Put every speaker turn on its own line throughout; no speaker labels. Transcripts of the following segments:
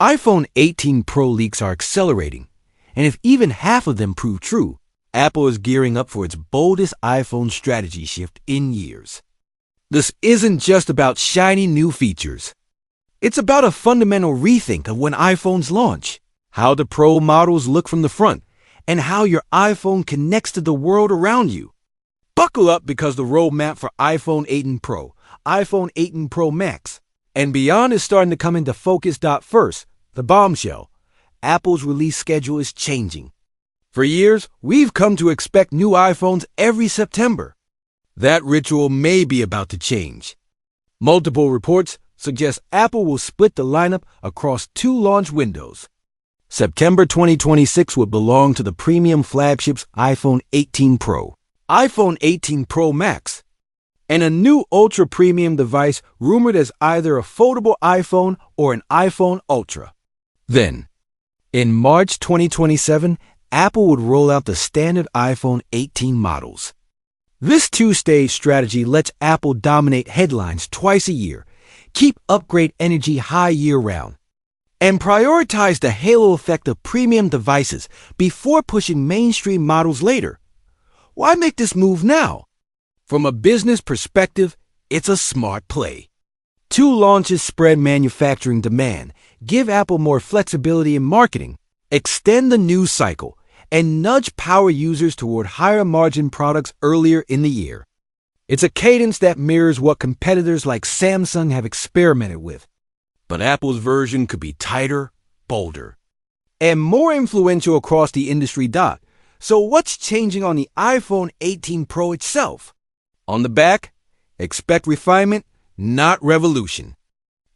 iPhone 18 Pro leaks are accelerating, and if even half of them prove true, Apple is gearing up for its boldest iPhone strategy shift in years. This isn't just about shiny new features. It's about a fundamental rethink of when iPhones launch, how the Pro models look from the front, and how your iPhone connects to the world around you. Buckle up because the roadmap for iPhone 18 Pro, iPhone 18 Pro Max, and beyond is starting to come into focus. First, the bombshell. Apple's release schedule is changing. For years, we've come to expect new iPhones every September. That ritual may be about to change. Multiple reports suggest Apple will split the lineup across 2 launch windows. September 2026 would belong to the premium flagships iPhone 18 Pro, iPhone 18 Pro Max, and a new ultra-premium device rumored as either a foldable iPhone or an iPhone Ultra. Then, in March 2027, Apple would roll out the standard iPhone 18 models. This 2-stage strategy lets Apple dominate headlines twice a year, keep upgrade energy high year-round, and prioritize the halo effect of premium devices before pushing mainstream models later. Why make this move now? From a business perspective, it's a smart play. 2 launches spread manufacturing demand, give Apple more flexibility in marketing, extend the news cycle, and nudge power users toward higher-margin products earlier in the year. It's a cadence that mirrors what competitors like Samsung have experimented with. But Apple's version could be tighter, bolder, and more influential across the industry. So what's changing on the iPhone 18 Pro itself? On the back, expect refinement, not revolution.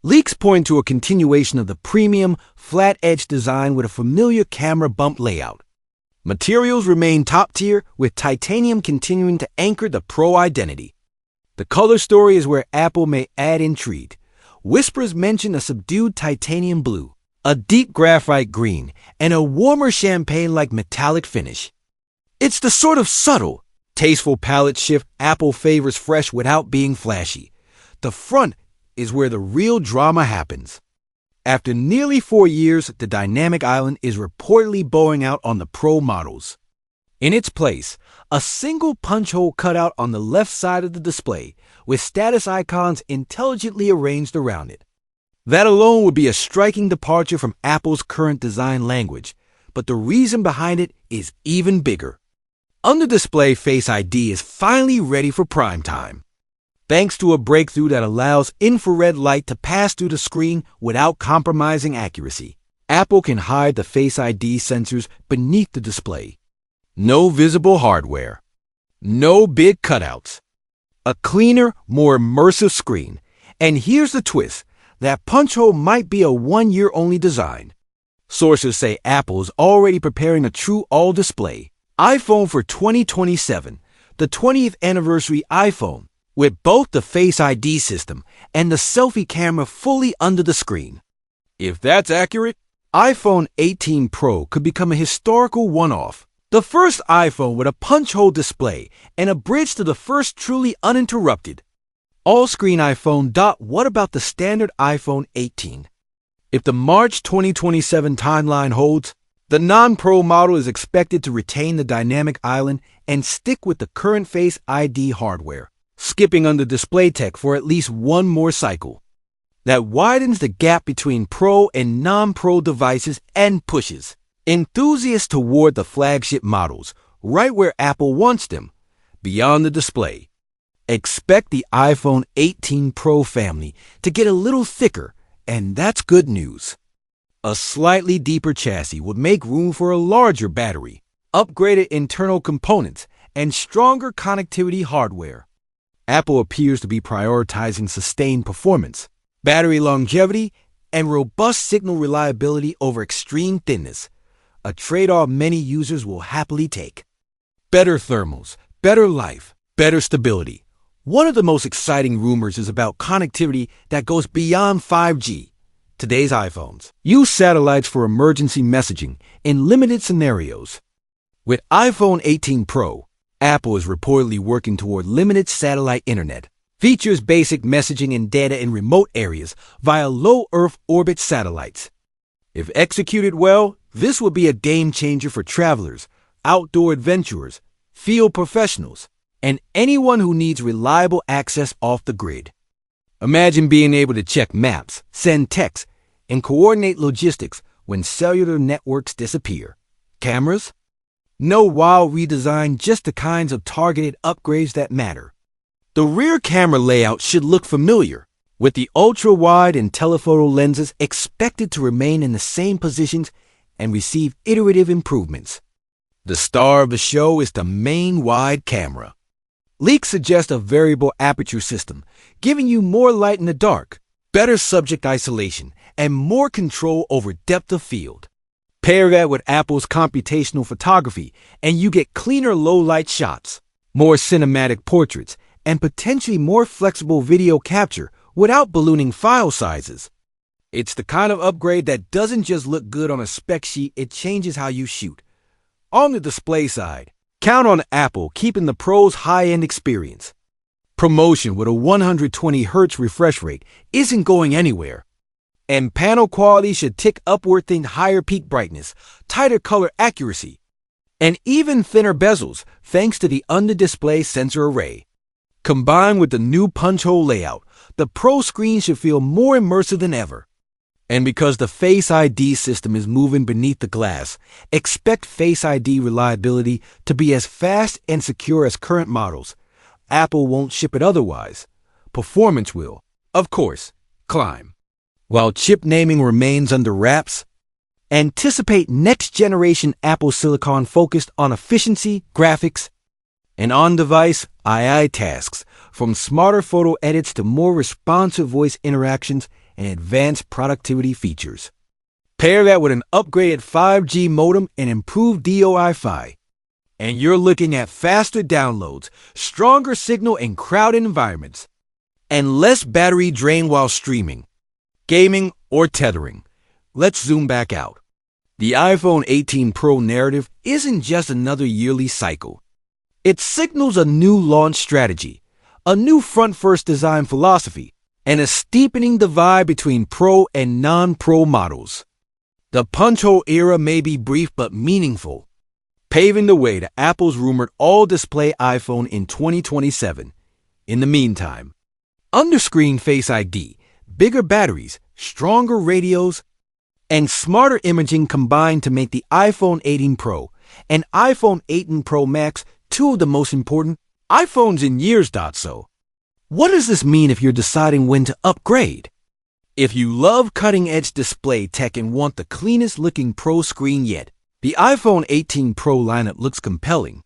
Leaks point to a continuation of the premium, flat-edge design with a familiar camera bump layout. Materials remain top-tier, with titanium continuing to anchor the Pro identity. The color story is where Apple may add intrigue. Whispers mention a subdued titanium blue, a deep graphite green, and a warmer champagne-like metallic finish. It's the sort of subtle, tasteful palette shift Apple favors fresh without being flashy. The front is where the real drama happens. After nearly 4 years, the dynamic island is reportedly bowing out on the Pro models. In its place, a single punch hole cut out on the left side of the display, with status icons intelligently arranged around it. That alone would be a striking departure from Apple's current design language, but the reason behind it is even bigger. Under-display Face ID is finally ready for prime time. Thanks to a breakthrough that allows infrared light to pass through the screen without compromising accuracy, Apple can hide the Face ID sensors beneath the display. No visible hardware. No big cutouts. A cleaner, more immersive screen. And here's the twist. That punch hole might be a 1-year-only design. Sources say Apple is already preparing a true all-display iPhone for 2027, the 20th anniversary iPhone, with both the Face ID system and the selfie camera fully under the screen. If that's accurate, iPhone 18 Pro could become a historical one-off. The first iPhone with a punch-hole display and a bridge to the first truly uninterrupted all-screen iPhone. What about the standard iPhone 18? If the March 2027 timeline holds, the non-Pro model is expected to retain the dynamic island and stick with the current Face ID hardware, skipping under display tech for at least 1 more cycle. That widens the gap between Pro and non-Pro devices and pushes enthusiasts toward the flagship models, right where Apple wants them, beyond the display. Expect the iPhone 18 Pro family to get a little thicker, and that's good news. A slightly deeper chassis would make room for a larger battery, upgraded internal components, and stronger connectivity hardware. Apple appears to be prioritizing sustained performance, battery longevity, and robust signal reliability over extreme thinness, a trade-off many users will happily take. Better thermals, better life, better stability. One of the most exciting rumors is about connectivity that goes beyond 5G. Today's iPhones use satellites for emergency messaging in limited scenarios. With iPhone 18 Pro, Apple is reportedly working toward limited satellite internet, features basic messaging and data in remote areas via low Earth orbit satellites. If executed well, this would be a game changer for travelers, outdoor adventurers, field professionals, and anyone who needs reliable access off the grid. Imagine being able to check maps, send texts, and coordinate logistics when cellular networks disappear. Cameras? No wild redesign, just the kinds of targeted upgrades that matter. The rear camera layout should look familiar, with the ultra-wide and telephoto lenses expected to remain in the same positions and receive iterative improvements. The star of the show is the main wide camera. Leaks suggest a variable aperture system, giving you more light in the dark, better subject isolation, and more control over depth of field. Pair that with Apple's computational photography, and you get cleaner low-light shots, more cinematic portraits, and potentially more flexible video capture without ballooning file sizes. It's the kind of upgrade that doesn't just look good on a spec sheet, it changes how you shoot. On the display side, count on Apple keeping the Pro's high-end experience. Promotion with a 120Hz refresh rate isn't going anywhere. And panel quality should tick upward thanks to higher peak brightness, tighter color accuracy, and even thinner bezels thanks to the under-display sensor array. Combined with the new punch hole layout, the Pro screen should feel more immersive than ever. And because the Face ID system is moving beneath the glass, expect Face ID reliability to be as fast and secure as current models. Apple won't ship it otherwise. Performance will, of course, climb. While chip naming remains under wraps, anticipate next-generation Apple Silicon focused on efficiency, graphics, and on-device AI tasks, from smarter photo edits to more responsive voice interactions and advanced productivity features. Pair that with an upgraded 5G modem and improved DOI-Fi, and you're looking at faster downloads, stronger signal in crowded environments, and less battery drain while streaming, gaming, or tethering. Let's zoom back out. The iPhone 18 Pro narrative isn't just another yearly cycle. It signals a new launch strategy, a new front-first design philosophy, and a steepening divide between Pro and non-Pro models. The punch hole era may be brief but meaningful, paving the way to Apple's rumored all-display iPhone in 2027. In the meantime, under-screen Face ID, bigger batteries, stronger radios, and smarter imaging combine to make the iPhone 18 Pro and iPhone 18 Pro Max two of the most important iPhones in years. So, what does this mean if you're deciding when to upgrade? If you love cutting-edge display tech and want the cleanest-looking Pro screen yet, the iPhone 18 Pro lineup looks compelling.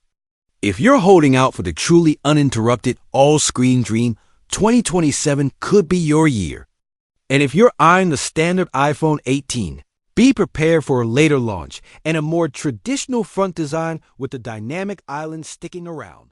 If you're holding out for the truly uninterrupted all-screen dream, 2027 could be your year. And if you're eyeing the standard iPhone 18, be prepared for a later launch and a more traditional front design with the dynamic island sticking around.